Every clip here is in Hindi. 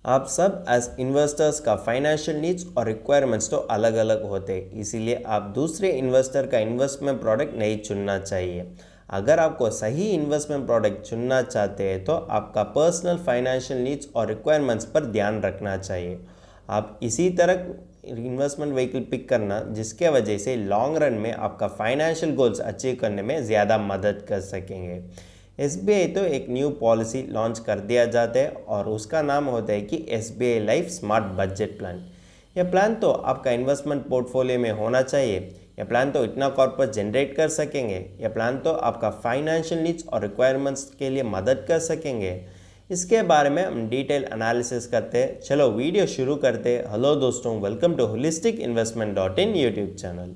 आप सब एज इन्वेस्टर्स का फाइनेंशियल नीड्स और रिक्वायरमेंट्स तो अलग अलग होते हैं, इसीलिए आप दूसरे इन्वेस्टर का इन्वेस्टमेंट प्रोडक्ट नहीं चुनना चाहिए। अगर आपको सही इन्वेस्टमेंट प्रोडक्ट चुनना चाहते हैं तो आपका पर्सनल फाइनेंशियल नीड्स और रिक्वायरमेंट्स पर ध्यान रखना चाहिए। आप इसी तरह इन्वेस्टमेंट व्हीकल पिक करना जिसके वजह से लॉन्ग रन में आपका फाइनेंशियल गोल्स अचीव करने में ज़्यादा मदद कर सकेंगे। एसबीआई तो एक न्यू पॉलिसी लॉन्च कर दिया जाता है और उसका नाम होता है कि SBI life smart budget plan. यह प्लान तो आपका इन्वेस्टमेंट पोर्टफोलियो में होना चाहिए। यह प्लान तो इतना कॉर्पस जनरेट कर सकेंगे। यह प्लान तो आपका फाइनेंशियल नीड्स और रिक्वायरमेंट्स के लिए मदद कर सकेंगे। इसके बारे में हम डिटेल एनालिसिस करते हैं। चलो वीडियो शुरू करते हैं। हेलो दोस्तों, welcome to holistic investment dot in YouTube channel.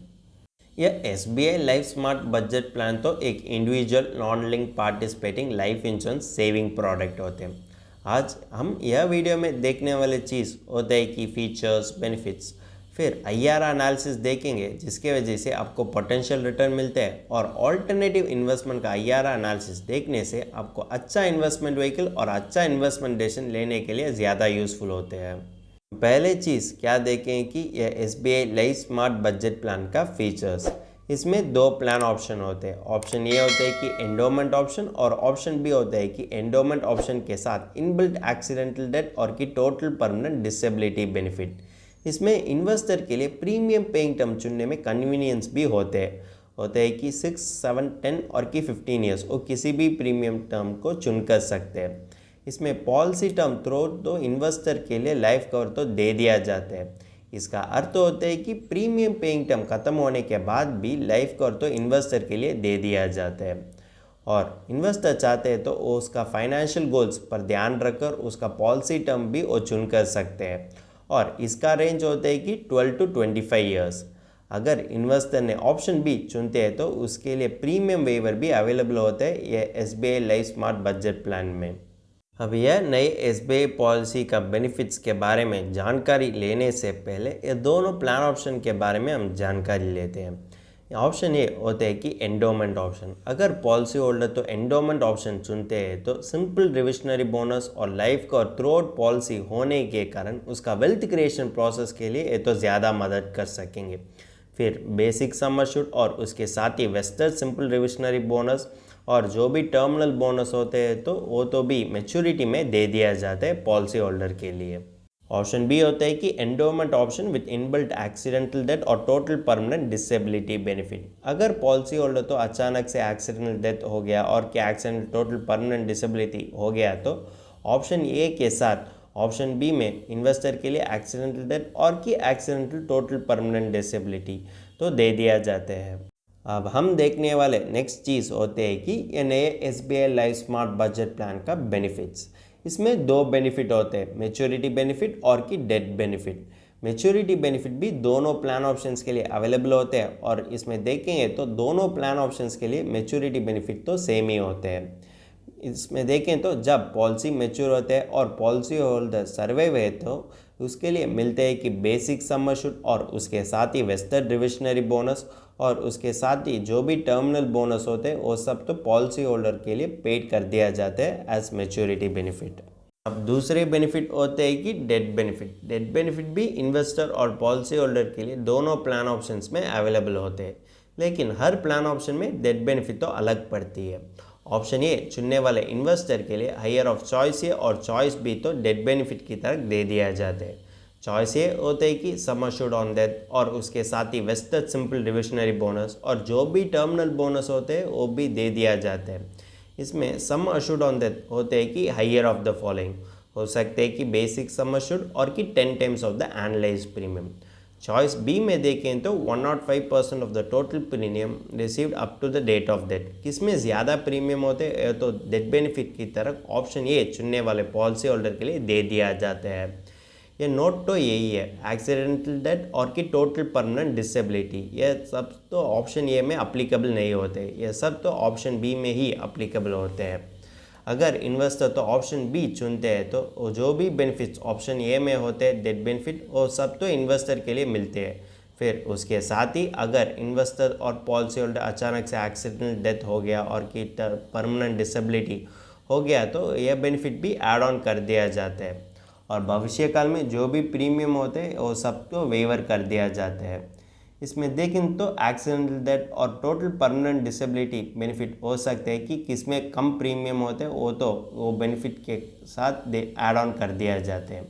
यह SBI life smart budget plan तो एक individual non link participating life insurance saving product होते हैं। आज हम यह वीडियो में देखने वाले चीज़ होता है कि फीचर्स, बेनिफिट्स, फिर आईआरआर एनालिसिस देखेंगे जिसके वजह से आपको पोटेंशियल रिटर्न मिलते हैं और ऑल्टरनेटिव इन्वेस्टमेंट का आईआरआर एनालिसिस देखने से आपको अच्छा इन्वेस्टमेंट व्हीकल और अच्छा इन्वेस्टमेंट डिसीजन लेने के लिए ज़्यादा यूज़फुल होते हैं। पहले चीज़ क्या देखें कि यह SBI life smart budget plan का फीचर्स। इसमें दो प्लान ऑप्शन होते हैं। ऑप्शन ये होता है कि एंडोमेंट ऑप्शन और ऑप्शन बी होता है कि एंडोमेंट ऑप्शन के साथ इनबिल्ट एक्सीडेंटल डेथ और की टोटल परमानेंट डिसेबिलिटी बेनिफिट। इसमें इन्वेस्टर के लिए प्रीमियम पेइंग टर्म चुनने में कन्वीनियंस भी होते हैं कि 6, 7, 10 और की 15 ईयर्स वो किसी भी प्रीमियम टर्म को चुन कर सकते हैं। इसमें पॉलिसी टर्म थ्रो तो इन्वेस्टर के लिए लाइफ कवर तो दे दिया जाता है। इसका अर्थ होता है कि प्रीमियम पेइंग टर्म खत्म होने के बाद भी लाइफ कवर तो इन्वेस्टर के लिए दे दिया जाता है। और इन्वेस्टर चाहते हैं तो वो उसका फाइनेंशियल गोल्स पर ध्यान रखकर उसका पॉलिसी टर्म भी वो चुन कर सकते हैं और इसका रेंज होता है कि 12 to 25 ईयर्स। अगर इन्वेस्टर ने ऑप्शन बी चुनते हैं तो उसके लिए प्रीमियम वेवर भी अवेलेबल होता है यह SBI life smart budget plan में। अब यह नए एसबीआई पॉलिसी का बेनिफिट्स के बारे में जानकारी लेने से पहले ये दोनों प्लान ऑप्शन के बारे में हम जानकारी लेते हैं। ऑप्शन ये होते हैं कि एंडोमेंट ऑप्शन। अगर पॉलिसी होल्डर तो एंडोमेंट ऑप्शन चुनते हैं तो सिंपल रिविशनरी बोनस और life cover through out policy होने के कारण उसका वेल्थ क्रिएशन प्रोसेस के लिए ये तो ज़्यादा मदद कर सकेंगे। फिर बेसिक सम एश्योर्ड और उसके साथ ही वेस्टर्न सिंपल रिविशनरी बोनस और जो भी टर्मिनल बोनस होते हैं तो वो तो भी मैच्योरिटी में दे दिया जाता है पॉलिसी होल्डर के लिए। ऑप्शन बी होता है कि endowment option with inbuilt accidental death और टोटल परमानेंट डिसेबिलिटी बेनिफिट। अगर पॉलिसी होल्डर तो अचानक से एक्सीडेंटल डेथ हो गया और क्या एक्सीडेंट टोटल परमानेंट डिसेबिलिटी हो गया तो ऑप्शन ए के साथ ऑप्शन बी में इन्वेस्टर के लिए एक्सीडेंटल डेथ और की एक्सीडेंटल टोटल परमानेंट डिसेबिलिटी तो दे दिया जाते हैं। अब हम देखने वाले नेक्स्ट चीज़ होते हैं कि ये नए SBI life smart budget plan का बेनिफिट्स। इसमें दो बेनिफिट होते हैं, मैच्योरिटी बेनिफिट और की डेथ बेनिफिट। मैच्योरिटी बेनिफिट भी दोनों प्लान ऑप्शंस के लिए अवेलेबल होते हैं और इसमें देखेंगे तो दोनों प्लान ऑप्शंस के लिए मैच्योरिटी बेनिफिट तो सेम ही होते हैं। इसमें देखें तो जब पॉलिसी मैच्योर होते हैं और पॉलिसी होल्डर सर्वाइव है तो उसके लिए मिलते हैं कि बेसिक सम एश्योर्ड और उसके साथ ही वेस्टर्न रिविशनरी बोनस और उसके साथ ही जो भी टर्मिनल बोनस होते हैं वो सब तो पॉलिसी होल्डर के लिए पेड कर दिया जाता है एज मैच्योरिटी बेनिफिट। अब दूसरे बेनिफिट होते हैं कि डेथ बेनिफिट। डेथ बेनिफिट भी इन्वेस्टर और पॉलिसी होल्डर के लिए दोनों प्लान ऑप्शंस में अवेलेबल होते हैं, लेकिन हर प्लान ऑप्शन में डेथ बेनिफिट तो अलग पड़ती है। ऑप्शन ए चुनने वाले इन्वेस्टर के लिए हायर ऑफ चॉइस है और चॉइस बी तो डेथ बेनिफिट की तरह दे दिया जाता है। चॉइस ये होता है कि सम एश्योर्ड ऑन डेथ और उसके साथ ही वेस्टर्न सिंपल रिविशनरी बोनस और जो भी टर्मिनल बोनस होते हैं वो भी दे दिया जाता है। इसमें सम एश्योर्ड ऑन डेथ होते हैं कि हायर ऑफ द फॉलोइंग हो सकते हैं कि बेसिक सम एश्योर्ड और कि 10 times of the analyse premium. Choice B में देखें तो 105% of the total premium received up to the date of death. किसमें ज़्यादा प्रीमियम होते हैं तो डेथ बेनिफिट की तरफ ऑप्शन ए चुनने वाले पॉलिसी होल्डर के लिए दे दिया जाता है। ये नोट तो यही है, एक्सीडेंटल डेथ और की टोटल परमानेंट डिसेबिलिटी ये सब तो ऑप्शन ए में अप्लीकेबल नहीं होते, ये सब तो ऑप्शन बी में ही अप्लीकेबल होते हैं। अगर इन्वेस्टर तो ऑप्शन बी चुनते हैं तो जो भी बेनिफिट्स ऑप्शन ए में होते हैं डेथ बेनिफिट वो सब तो इन्वेस्टर के लिए मिलते हैं। फिर उसके साथ ही अगर इन्वेस्टर और पॉलिसी होल्डर अचानक से एक्सीडेंटल डेथ हो गया और की परमानेंट डिसेबिलिटी हो गया तो यह बेनिफिट भी ऐड ऑन कर दिया जाता है। और भविष्य काल में जो भी प्रीमियम होते हैं वो सबको वेवर कर दिया जाता है। इसमें देखें तो एक्सीडेंटल डेथ और टोटल परमानेंट डिसेबिलिटी बेनिफिट हो सकते हैं कि किसमें कम प्रीमियम होते हैं वो बेनिफिट के साथ ऐड ऑन कर दिया जाते हैं।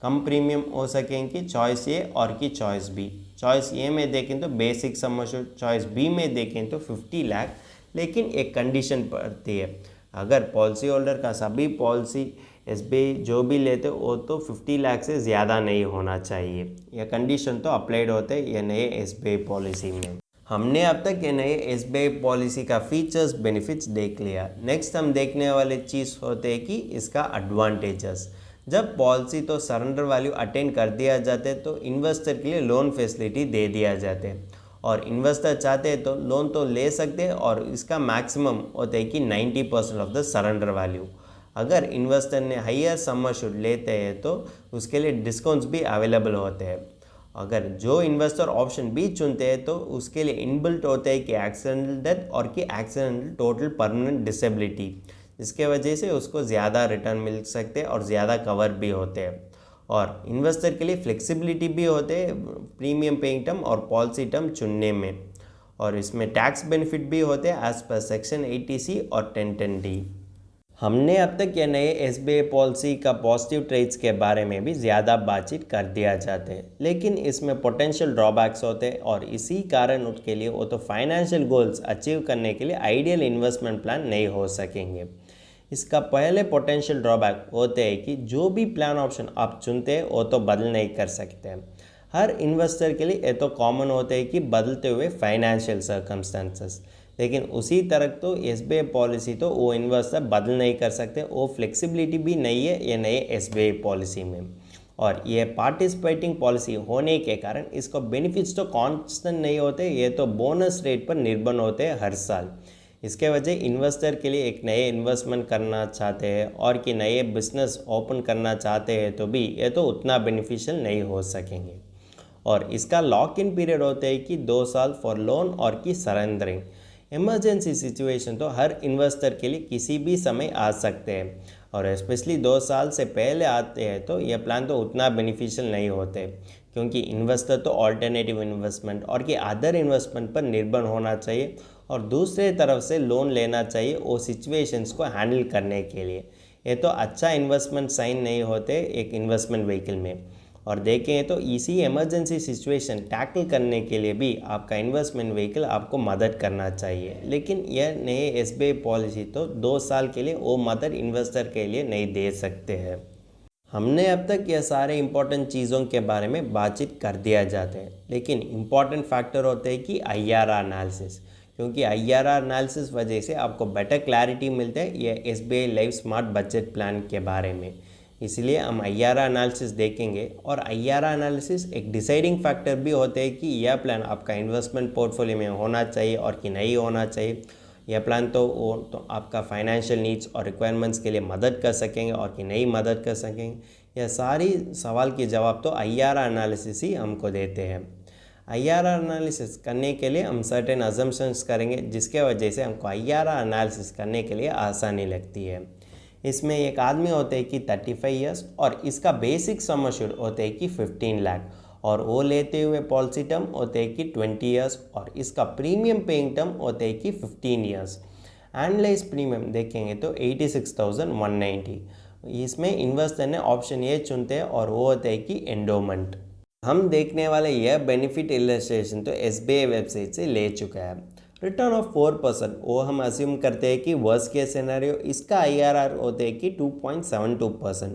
कम प्रीमियम हो सकेंगे चॉइस ए और की चॉइस बी। चॉइस ए में देखें तो basic sum assured, choice B में देखें तो 50 लाख, लेकिन एक कंडीशन पड़ती है। अगर पॉलिसी होल्डर का सभी पॉलिसी एसबीआई जो भी लेते वो तो 50 लाख से ज़्यादा नहीं होना चाहिए। यह कंडीशन तो अप्लाइड होते हैं ये नए एसबीआई पॉलिसी में। हमने अब तक ये नए एसबीआई पॉलिसी का फीचर्स बेनिफिट्स देख लिया। नेक्स्ट हम देखने वाले चीज़ होते हैं कि इसका एडवांटेजेस। जब पॉलिसी तो सरेंडर वैल्यू अटेंड कर दिया जाते तो इन्वेस्टर के लिए लोन फैसिलिटी दे दिया जाते हैं, और इन्वेस्टर चाहते हैं तो लोन तो ले सकते हैं और इसका मैक्सिमम होता है कि 90% ऑफ द सरेंडर वैल्यू। अगर इन्वेस्टर ने हायर सम एश्योर्ड लेते हैं तो उसके लिए डिस्काउंट्स भी अवेलेबल होते हैं। अगर जो इन्वेस्टर ऑप्शन बी चुनते हैं तो उसके लिए इनबिल्ट होता है कि एक्सीडेंटल डेथ और कि एक्सीडेंटल टोटल परमानेंट डिसेबिलिटी, जिसके वजह से उसको ज़्यादा रिटर्न मिल सकते हैं और ज़्यादा कवर भी होते हैं। और इन्वेस्टर के लिए फ्लेक्सिबिलिटी भी होते हैं प्रीमियम पेइंग टर्म और पॉलिसी टर्म चुनने में, और इसमें टैक्स बेनिफिट भी होते हैं एज पर सेक्शन 80C और 1010D। हमने अब तक ये नए एसबीआई पॉलिसी का पॉजिटिव ट्रेड्स के बारे में भी ज़्यादा बातचीत कर दिया जाते हैं, लेकिन इसमें पोटेंशियल ड्रॉबैक्स होते हैं और इसी कारण उसके लिए वो तो फाइनेंशियल गोल्स अचीव करने के लिए आइडियल इन्वेस्टमेंट प्लान नहीं हो सकेंगे। इसका पहले पोटेंशियल ड्रॉबैक होते हैं कि जो भी प्लान ऑप्शन आप चुनते हैं वो तो बदल नहीं कर सकते हैं। हर इन्वेस्टर के लिए ये तो कॉमन होते हैं कि बदलते हुए फाइनेंशियल सर्कमस्टेंसेस, लेकिन उसी तरह तो एसबीआई पॉलिसी तो वो इन्वेस्टर बदल नहीं कर सकते, वो फ्लेक्सिबिलिटी भी नहीं है ये नए एसबीआई पॉलिसी में। और ये पार्टिसिपेटिंग पॉलिसी होने के कारण इसको बेनिफिट्स तो कांस्टेंट नहीं होते, ये तो बोनस रेट पर निर्भर होते हैं हर साल। इसके वजह इन्वेस्टर के लिए एक नए इन्वेस्टमेंट करना चाहते हैं और कि नए बिजनेस ओपन करना चाहते हैं तो भी ये तो उतना बेनिफिशियल नहीं हो सकेंगे। और इसका लॉक इन पीरियड होते हैं कि 2 साल फॉर लोन और की सरेंडरिंग। इमरजेंसी सिचुएशन तो हर इन्वेस्टर के लिए किसी भी समय आ सकते हैं, और स्पेशली 2 साल से पहले आते हैं तो यह प्लान तो उतना बेनिफिशियल नहीं होते, क्योंकि इन्वेस्टर तो ऑल्टरनेटिव इन्वेस्टमेंट और कि अदर इन्वेस्टमेंट पर निर्भर होना चाहिए और दूसरे तरफ से लोन लेना चाहिए वो सिचुएशंस को हैंडल करने के लिए। ये तो अच्छा इन्वेस्टमेंट साइन नहीं होते एक इन्वेस्टमेंट व्हीकल में। और देखें तो इसी इमरजेंसी सिचुएशन टैकल करने के लिए भी आपका इन्वेस्टमेंट व्हीकल आपको मदद करना चाहिए, लेकिन यह नए एसबीआई पॉलिसी तो 2 साल के लिए वो मदद इन्वेस्टर के लिए नहीं दे सकते हैं। हमने अब तक यह सारे इंपॉर्टेंट चीज़ों के बारे में बातचीत कर दिया जाते हैं, लेकिन इम्पॉर्टेंट फैक्टर होते हैं कि आईआरआर एनालिसिस, क्योंकि आईआरआर एनालिसिस वजह से आपको बेटर क्लैरिटी मिलता है यह SBI life smart budget plan के बारे में। इसलिए हम आईआरआर एनालिसिस देखेंगे, और आईआरआर एनालिसिस एक डिसाइडिंग फैक्टर भी होते हैं कि यह प्लान आपका इन्वेस्टमेंट पोर्टफोलियो में होना चाहिए और कि नहीं होना चाहिए। यह प्लान तो आपका फाइनेंशियल नीड्स और रिक्वायरमेंट्स के लिए मदद कर सकेंगे और कि नहीं मदद कर सकेंगे। यह सारी सवाल के जवाब तो आईआरआर एनालिसिस ही हमको देते हैं। आईआरआर एनालिसिस करने के लिए हम सर्टेन अजम्पशंस करेंगे, जिसके वजह से हमको आईआरआर एनालिसिस करने के लिए आसानी लगती है। इसमें एक आदमी होते हैं कि 35 ईयर्स और इसका बेसिक सम एश्योर्ड होते हैं कि 15 लाख, और वो लेते हुए पॉलिसी टर्म होते हैं कि 20 ईयर्स और इसका प्रीमियम पेइंग टर्म होते हैं कि 15 ईयर्स। एनालाइज प्रीमियम देखेंगे तो 86,190। इसमें इन्वेस्टर ने ऑप्शन ए चुनते हैं और वो होते हैं कि एंडोमेंट। हम देखने वाले यह बेनिफिट इलस्ट्रेशन तो एसबीआई वेबसाइट से ले चुका है। रिटर्न ऑफ 4% वो हम अज्यूम करते हैं कि वर्स्ट केस सिनेरियो इसका आईआरआर होते हैं कि 2.72%,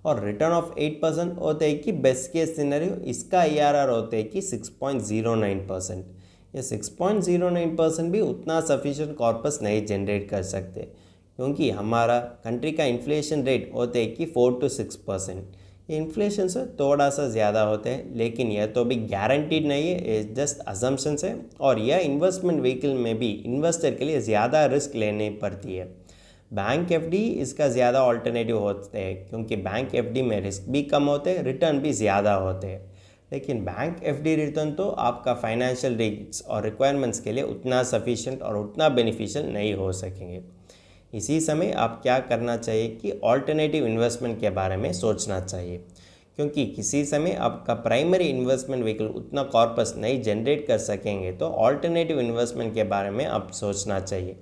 और रिटर्न ऑफ 8% होते हैं कि बेस्ट केस सिनेरियो इसका आईआरआर होते हैं कि 6.09%। ये 6.09% भी उतना सफिशिएंट कॉर्पस नहीं जनरेट कर सकते, क्योंकि हमारा कंट्री का इन्फ्लेशन रेट होते हैं कि 4 to 6%। इन्फ्लेशन से थोड़ा सा ज़्यादा होते हैं, लेकिन यह तो भी गारंटीड नहीं है, ये जस्ट अजम्पशंस है। और यह इन्वेस्टमेंट व्हीकल में भी इन्वेस्टर के लिए ज़्यादा रिस्क लेनी पड़ती है। बैंक एफडी इसका ज़्यादा ऑल्टरनेटिव होते हैं, क्योंकि बैंक एफडी में रिस्क भी कम होते हैं, रिटर्न भी ज़्यादा होते हैं। लेकिन बैंक एफडी रिटर्न तो आपका फाइनेंशियल नीड्स और रिक्वायरमेंट्स के लिए उतना सफिशिएंट और उतना बेनिफिशियल नहीं हो सकेंगे। इसी समय आप क्या करना चाहिए कि ऑल्टरनेटिव इन्वेस्टमेंट के बारे में सोचना चाहिए, क्योंकि किसी समय आपका प्राइमरी इन्वेस्टमेंट व्हीकल उतना कॉर्पस नहीं जनरेट कर सकेंगे तो ऑल्टरनेटिव इन्वेस्टमेंट के बारे में आप सोचना चाहिए,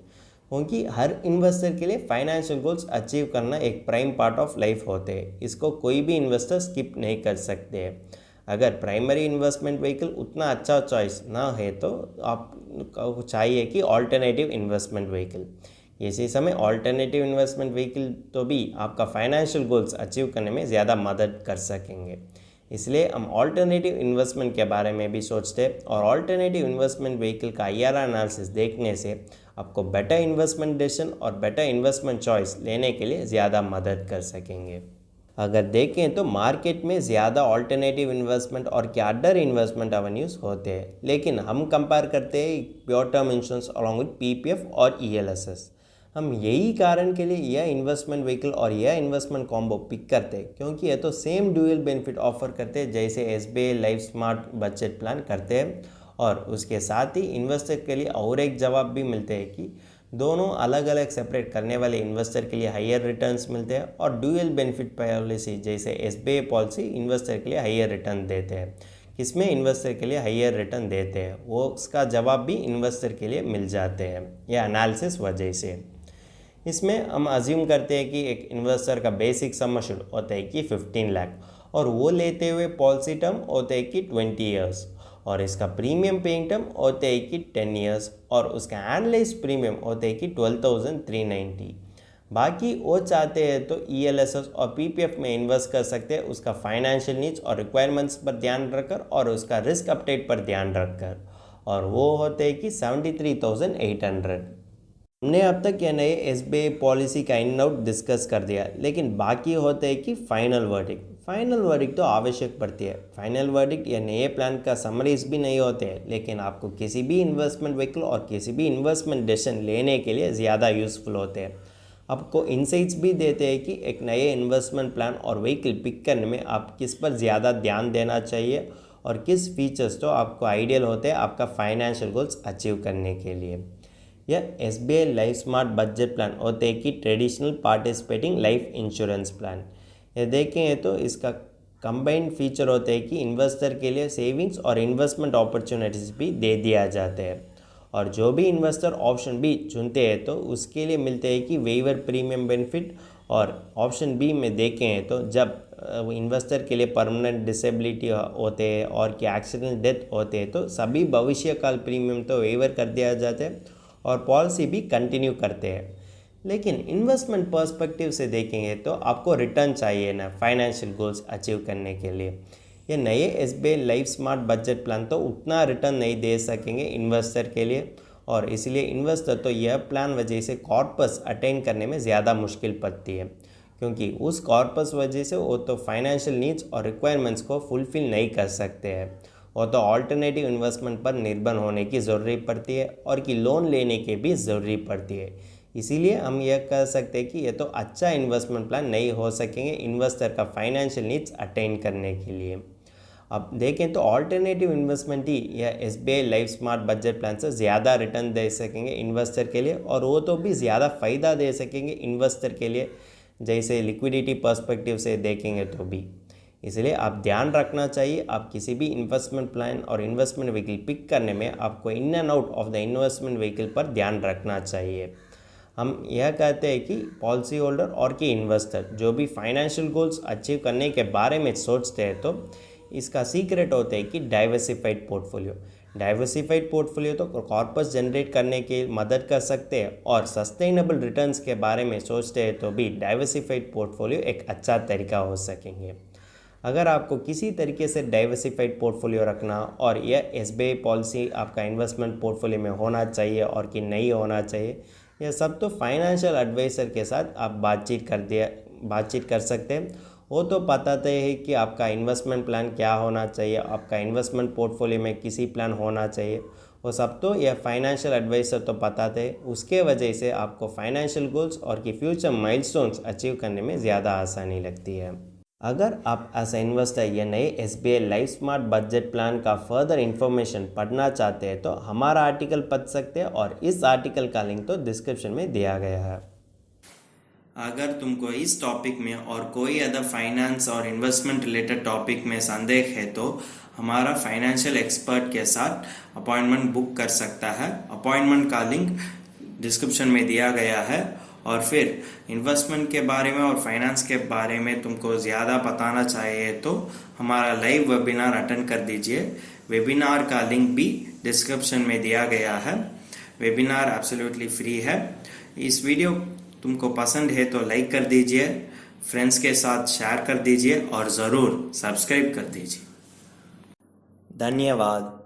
क्योंकि हर इन्वेस्टर के लिए फाइनेंशियल गोल्स अचीव करना एक प्राइम पार्ट ऑफ लाइफ होते हैं। इसको कोई भी इन्वेस्टर स्किप नहीं कर सकते हैं। अगर प्राइमरी इन्वेस्टमेंट व्हीकल उतना अच्छा चॉइस ना है तो आपको चाहिए कि ऑल्टरनेटिव इन्वेस्टमेंट व्हीकल। इसी समय ऑल्टरनेटिव इन्वेस्टमेंट व्हीकल तो भी आपका फाइनेंशियल गोल्स अचीव करने में ज़्यादा मदद कर सकेंगे। इसलिए हम ऑल्टरनेटिव इन्वेस्टमेंट के बारे में भी सोचते हैं, और ऑल्टरनेटिव इन्वेस्टमेंट व्हीकल का IRR एनालिसिस देखने से आपको बेटर इन्वेस्टमेंट डिसीजन और बेटर इन्वेस्टमेंट चॉइस लेने के लिए ज़्यादा मदद कर सकेंगे। अगर देखें तो मार्केट में ज़्यादा ऑल्टरनेटिव इन्वेस्टमेंट और कैडर इन्वेस्टमेंट एवेन्यूज़ होते हैं, लेकिन हम कंपेयर करते हैं pure term insurance along with PPF और ELSS। हम यही कारण के लिए यह इन्वेस्टमेंट व्हीकल और यह इन्वेस्टमेंट कॉम्बो पिक करते हैं, क्योंकि ये तो सेम ड्यूअल बेनिफिट ऑफर करते हैं जैसे SBI life smart budget plan करते हैं। और उसके साथ ही इन्वेस्टर के लिए और एक जवाब भी मिलते हैं कि दोनों अलग अलग सेपरेट करने वाले इन्वेस्टर के लिए हायर रिटर्न्स मिलते हैं, और ड्यूअल बेनिफिट पॉलिसी जैसे SBI पॉलिसी इन्वेस्टर के लिए हायर रिटर्न देते हैं। किसमें इन्वेस्टर के लिए हायर रिटर्न देते हैं वो उसका जवाब भी इन्वेस्टर के लिए मिल जाते हैं यह एनालिसिस वजह से। इसमें हम अज्यूम करते हैं कि एक इन्वेस्टर का बेसिक सम अश्योर्ड होता है कि 15 लाख, और वो लेते हुए पॉलिसी टर्म होते हैं कि 20 ईयर्स, और इसका प्रीमियम पेइंग टर्म होते हैं कि 10 ईयर्स, और उसका एनालाइज प्रीमियम होते हैं कि 12,390। बाकी वो चाहते हैं तो ELSS और PPF में इन्वेस्ट कर सकते हैं, उसका फाइनेंशियल नीड्स और रिक्वायरमेंट्स पर ध्यान रखकर और उसका रिस्क अपडेट पर ध्यान रखकर, और वो होते हैं कि 73,800। हमने अब तक ये नए SBI पॉलिसी का इन आउट डिस्कस कर दिया, लेकिन बाकी होते हैं कि फाइनल वर्डिक्ट। फाइनल वर्डिक्ट तो आवश्यक पड़ती है। फाइनल वर्डिक्ट या नए प्लान का समरीज भी नहीं होते हैं, लेकिन आपको किसी भी इन्वेस्टमेंट व्हीकल और किसी भी इन्वेस्टमेंट डिसीजन लेने के लिए ज़्यादा यूज़फुल होते हैं। आपको इनसाइट्स भी देते हैं कि एक नए इन्वेस्टमेंट प्लान और व्हीकल पिक करने में आप किस पर ज़्यादा ध्यान देना चाहिए और किस फीचर्स तो आपको आइडियल होते हैं आपका फाइनेंशियल गोल्स अचीव करने के लिए। यह SBI life smart budget plan होते हैं कि traditional participating life insurance plan. ये देखें तो इसका कंबाइंड फीचर होते हैं कि इन्वेस्टर के लिए सेविंग्स और इन्वेस्टमेंट अपॉर्चुनिटीज़ भी दे दिया जाते हैं, और जो भी इन्वेस्टर ऑप्शन बी चुनते हैं तो उसके लिए मिलते हैं कि वेवर प्रीमियम बेनिफिट। और ऑप्शन बी में देखें तो जब इन्वेस्टर के लिए परमानेंट डिसेबिलिटी होते हैं और कि एक्सीडेंट डेथ होते हैं तो सभी भविष्यकाल प्रीमियम तो वेवर कर दिया जाता है और पॉलिसी भी कंटिन्यू करते हैं। लेकिन इन्वेस्टमेंट पर्सपेक्टिव से देखेंगे तो आपको रिटर्न चाहिए ना फाइनेंशियल गोल्स अचीव करने के लिए। ये नए SBI life smart budget plan तो उतना रिटर्न नहीं दे सकेंगे इन्वेस्टर के लिए, और इसलिए इन्वेस्टर तो यह प्लान वजह से कॉर्पस अटेन करने में ज़्यादा मुश्किल पड़ती है, क्योंकि उस कॉर्पस वजह से वो तो फाइनेंशियल नीड्स और रिक्वायरमेंट्स को फुलफिल नहीं कर सकते हैं। वो तो ऑल्टरनेटिव इन्वेस्टमेंट पर निर्भर होने की ज़रूरी पड़ती है और कि लोन लेने की भी ज़रूरी पड़ती है। इसीलिए हम यह कह सकते हैं कि यह तो अच्छा इन्वेस्टमेंट प्लान नहीं हो सकेंगे इन्वेस्टर का फाइनेंशियल नीड्स अटेन करने के लिए। अब देखें तो ऑल्टरनेटिव इन्वेस्टमेंट ही यह SBI life smart budget plan से ज़्यादा रिटर्न दे सकेंगे इन्वेस्टर के लिए, और वो तो भी ज़्यादा फ़ायदा दे सकेंगे इन्वेस्टर के लिए जैसे लिक्विडिटी पर्सपेक्टिव से देखेंगे तो भी। इसलिए आप ध्यान रखना चाहिए आप किसी भी इन्वेस्टमेंट प्लान और इन्वेस्टमेंट व्हीकल पिक करने में आपको in and out of the investment vehicle पर ध्यान रखना चाहिए। हम यह कहते हैं कि पॉलिसी होल्डर और कि इन्वेस्टर जो भी फाइनेंशियल गोल्स अचीव करने के बारे में सोचते हैं तो इसका सीक्रेट होता है कि डाइवर्सिफाइड पोर्टफोलियो। डाइवर्सिफाइड पोर्टफोलियो तो कॉर्पस जनरेट करने की मदद कर सकते हैं, और सस्टेनेबल रिटर्न्स के बारे में सोचते हैं तो भी डाइवर्सिफाइड पोर्टफोलियो एक अच्छा तरीका हो सकेंगे। अगर आपको किसी तरीके से डाइवर्सिफाइड पोर्टफोलियो रखना और यह SBI पॉलिसी आपका इन्वेस्टमेंट पोर्टफोलियो में होना चाहिए और कि नहीं होना चाहिए, यह सब तो फाइनेंशियल एडवाइज़र के साथ आप बातचीत कर सकते हैं। वो तो बताते हैं कि आपका इन्वेस्टमेंट प्लान क्या होना चाहिए, आपका इन्वेस्टमेंट पोर्टफोलियो में किसी प्लान होना चाहिए, वो सब तो यह फाइनेंशियल एडवाइज़र तो बताते हैं। उसके वजह से आपको फाइनेंशियल गोल्स और कि फ्यूचर माइलस्टोन्स अचीव करने में ज़्यादा आसानी लगती है। अगर आप एज ए इन्वेस्टर ये नए SBI life smart budget plan का फर्दर इन्फॉर्मेशन पढ़ना चाहते हैं तो हमारा आर्टिकल पढ़ सकते हैं, और इस आर्टिकल का लिंक तो डिस्क्रिप्शन में दिया गया है। अगर तुमको इस टॉपिक में और कोई अदर फाइनेंस और इन्वेस्टमेंट रिलेटेड टॉपिक में संदेह है तो हमारा फाइनेंशियल एक्सपर्ट के साथ अपॉइंटमेंट बुक कर सकता है। अपॉइंटमेंट का लिंक डिस्क्रिप्शन में दिया गया है। और फिर इन्वेस्टमेंट के बारे में और फाइनेंस के बारे में तुमको ज़्यादा बताना चाहिए तो हमारा लाइव वेबिनार अटेंड कर दीजिए। वेबिनार का लिंक भी डिस्क्रिप्शन में दिया गया है। वेबिनार एब्सोल्युटली फ्री है। इस वीडियो तुमको पसंद है तो लाइक कर दीजिए, फ्रेंड्स के साथ शेयर कर दीजिए और ज़रूर सब्सक्राइब कर दीजिए। धन्यवाद।